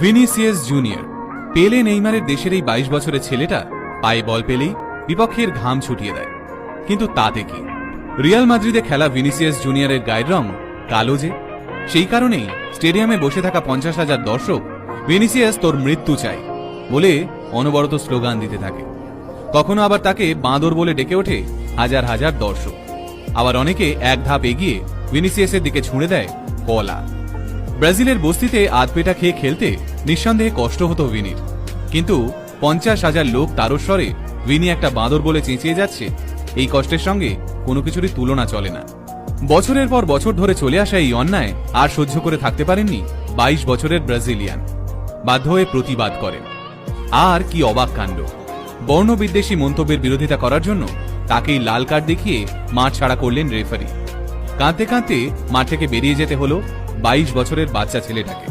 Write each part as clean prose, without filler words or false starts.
Vinicius junior পেলে নেইমারের দেশের এই 22 বছরের ছেলেটা পায়ে বল পেলেই বিপক্ষের ঘাম ছুটিয়ে দেয়। কিন্তু তাতে কি, রিয়াল মাদ্রিদে খেলা ভিনিসিয়াস জুনিয়রের গায়ের রং কালো যে, সেই কারণেই স্টেডিয়ামে বসে থাকা 50,000 দর্শক ভিনিসিয়াস তোর মৃত্যু চাই বলে অনবরত স্লোগান দিতে থাকে। কখনো আবার তাকে বাঁদর বলে ডেকে ওঠে হাজার হাজার দর্শক। আবার অনেকে এক ধাপ এগিয়ে ভিনিসিয়াসের দিকে ছুঁড়ে দেয় কলা। ব্রাজিলের বস্তিতে আধপেটা খেয়ে খেলতে নিঃসন্দেহে কষ্ট হতো ভিনির, কিন্তু 50,000 লোক তারস্বরে ভিনি একটা বাঁদর বলে চেঁচিয়ে যাচ্ছে, এই কষ্টের সঙ্গে কোনো কিছুরই তুলনা চলে না। বছরের পর বছর ধরে চলে আসা এই অন্যায় আর সহ্য করে থাকতে পারেননি 22 বছরের ব্রাজিলিয়ান। বাধ্য হয়ে প্রতিবাদ করেন। আর কি অবাক কাণ্ড, বর্ণবিদ্বেষী মন্তব্যের বিরোধিতা করার জন্য তাকেই লাল কার্ড দেখিয়ে মাঠ ছাড়া করলেন রেফারি। কাঁদতে কাঁদতে মাঠ থেকে বেরিয়ে যেতে হলো 22 বছরের বাচ্চা ছেলেটাকে।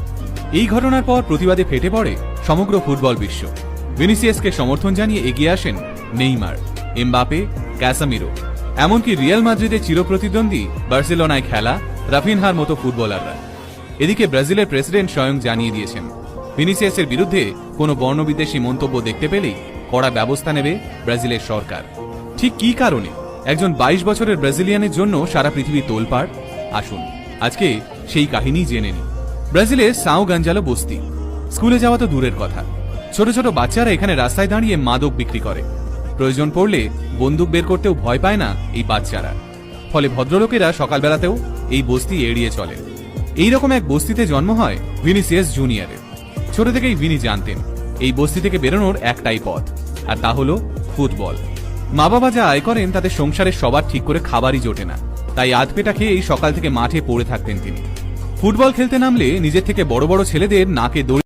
এই ঘটনার পর প্রতিবাদে ফেটে পড়ে সমগ্র ফুটবল বিশ্ব। ভিনিসিয়াসকে সমর্থন জানিয়ে এগিয়ে আসেন নেইমার, এমবাপে, ক্যাসামিরো, এমনকি রিয়াল মাদ্রিদের চিরপ্রতিদ্বন্দ্বী বার্সেলোনায় খেলা রাফিনহার মতো ফুটবলাররা। এদিকে ব্রাজিলের প্রেসিডেন্ট স্বয়ং জানিয়ে দিয়েছেন, ভিনিসিয়াসের বিরুদ্ধে কোনো বর্ণবিদ্বেষী মন্তব্য দেখতে পেলেই কড়া ব্যবস্থা নেবে ব্রাজিলের সরকার। ঠিক কী কারণে একজন 22 বছরের ব্রাজিলিয়ানের জন্য সারা পৃথিবী তোলপাড়, আসুন আজকে সেই কাহিনী জেনে নিই। ব্রাজিলের সাও গাঞ্জালো বস্তি। স্কুলে যাওয়া তো দূরের কথা, ছোট ছোট বাচ্চারা এখানে রাস্তায় দাঁড়িয়ে মাদক বিক্রি করে। প্রয়োজন পড়লে বন্দুক বের করতেও ভয় পায় না এই বাচ্চারা। ফলে ভদ্রলোকেরা সকালবেলাতেও এই বস্তি এড়িয়ে চলেন। এইরকম এক বস্তিতে জন্ম হয় ভিনিসিয়াস জুনিয়রের। ছোট থেকেই ভিনি জানতেন এই বস্তি থেকে বেরোনোর একটাই পথ, আর তা হলো ফুটবল। মা বাবা যা আয় করেন তাতে সংসারের সবার ঠিক করে খাবারই জোটে না, তাই আধপেটা খেয়েই সকাল থেকে মাঠে পড়ে থাকতেন তিনি। ফুটবল খেলতে নামলে নিজের থেকে বড় বড় ছেলেদের নাকে দড়ি